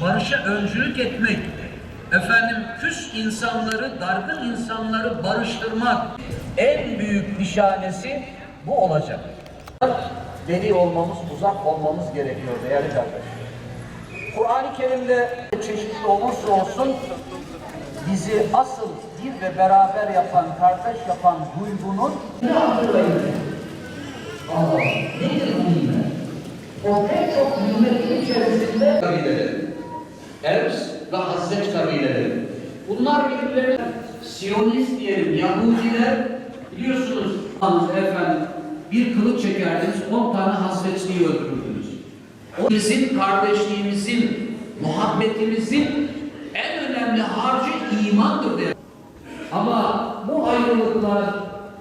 barışa öncülük etmek, efendim küs insanları, dargın insanları barıştırmak en büyük nişanesi bu olacak. Deli olmamız, uzak olmamız gerekiyor değerli kardeşler. Kur'an-ı Kerim'de çeşitli olursa olsun bizi asıl bir ve beraber yapan, kardeş yapan duygunun ne hatırlayın? Allah, nedir bu nimet? O pek çok nimetin içerisinde kabileleri, Evs ve Hazreç kabileleri. Bunlar birbirlerine Siyonist diyelim, Yahudiler biliyorsunuz efendim bir kılıç çekerdiniz, 10 tane Hazreçliği öldürürdünüz. O bizim kardeşliğimizin, muhabbetimizin en önemli harcı imandır der. Ama bu ayrılıklar,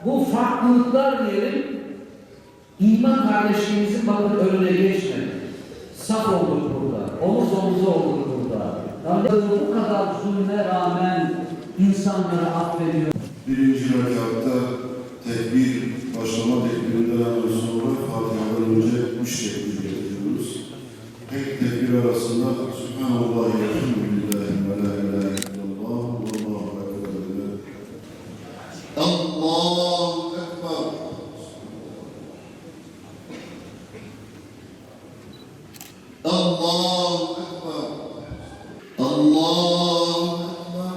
bu farklılıklar diyelim, iman kardeşliğimizin bakın önüne geçmedi. Saf olduk burada, omuz omuza olduk burada. Yani bu kadar zulme rağmen insanları affediyor. Birinci rekatta tekbir, başlama tekbirinden sonra Fatiha'dan önce 3 tekbir getiriyoruz. Tek tekbir arasında Sübhanallah, Elhamdülillahi ve la ilahe illallah ve Allahu ekber. Allahu ekber. Allahu ekber. Allahu ekber.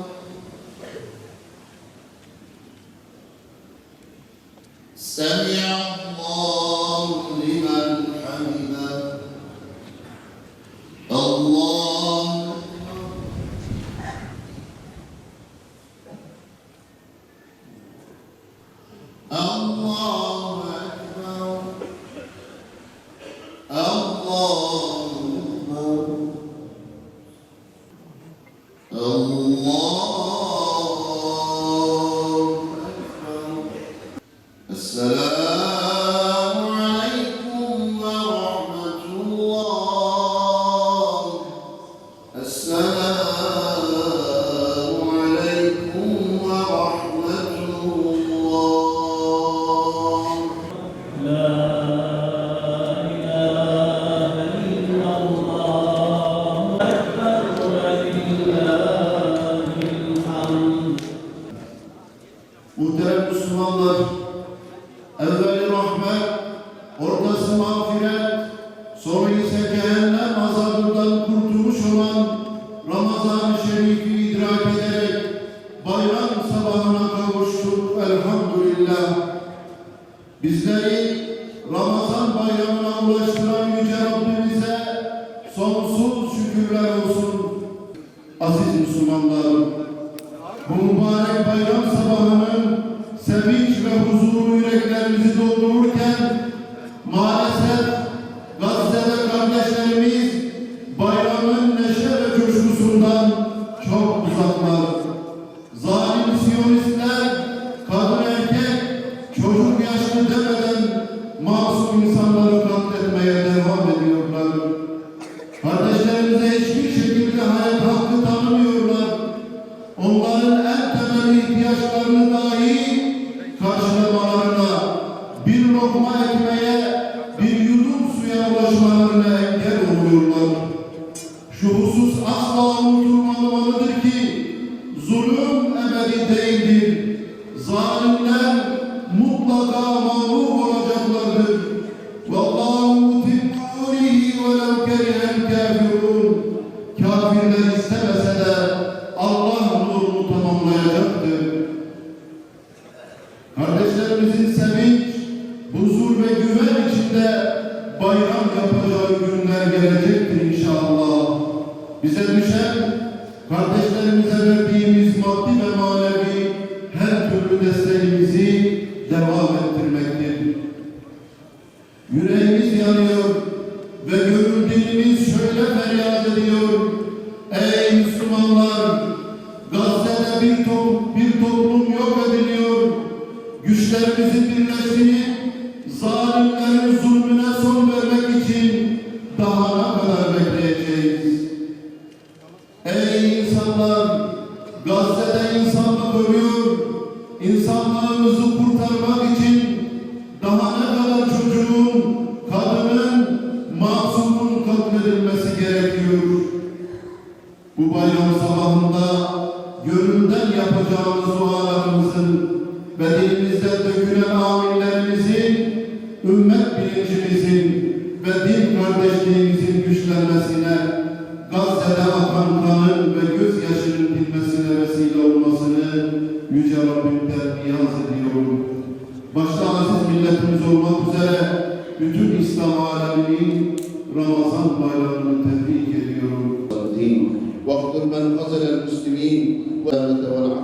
Semi'a Allahu limen hamida. Allahu ekber. Allahu ekber. Allahu Esselamu aleyküm ve rahmetullah. Esselamu aleyküm ve rahmetullah. Muhterem Müslümanlar, evveli rahmet, ortası mağfiret, sonu ise cehennem azabından kurtulmuş olan Ramazan-ı Şerif'i idrak ederek bayram sabahına kavuştuk elhamdülillah. Bizleri Ramazan bayramına ulaştıran Yüce Rabbimize sonsuz şükürler olsun. Aziz Müslümanlar, bu mübarek bayram sabahının sevinç ve huzuru yüreklerimizi doldururken maalesef Gazze'de kardeşlerimiz bayramın neşe ve coşkusundan çok uzaklar. Zalim Siyonistler kadın erkek, çocuk yaşlı demeden masum insanları katletmeye devam ediyorlar. Kardeşlerimize hiçbir şekilde hayat hakkı tanımıyorlar. Onların en temel ihtiyaçlarını dahi karşılamalarına, bir lokma ekmeğe, bir yudum suya ulaşmalarına engel oluyorlar. Şu husus asla unutulmamalıdır ki zulüm ebedi değildir. Zalimler mutlaka mağlup olacaklardır. Vallahu mutimmu nurihi velev kerihel kafirun. Kafirler istemese de Allah nurunu tamamlayacaktır. Kardeşlerimizin sevinç, huzur ve güven içinde bayram yapacağı günler gelecektir inşallah. Bize düşen kardeşlerimize verdiğimiz maddi ve manevi her türlü desteğimizi devam ettirmektir. Yüreğimiz yanıyor ve gönül dilimiz şöyle feryat ediyor. Ey Müslümanlar! Gazze'de bir toplum yok ediliyor. Güçlerimizi birleştirip zalimlerin zulmüne son vermek için daha ne kadar bekleyeceğiz? Ey insanlar! Gazze'de insanlık ölüyor. İnsanlığımızı kurtarmak için daha ne kadar çocuğun, kadının, masumun katledilmesi gerekiyor. Bu bayram sabahında gönülden yapacağımız dualarımızın ve dilimizden dökülen aminlerimizin, ümmet bilincimizin ve din kardeşliğimizin güçlenmesine, Gazze'de akan kanın ve gözyaşının dinmesine vesile olmasını Yüce Rabbimden niyaz ediyorum. Başta aziz milletimiz olmak üzere bütün İslam alemini Ramazan bayramını tebrik ediyorum. واغفر من قتل المسلمين والأمة والعالمين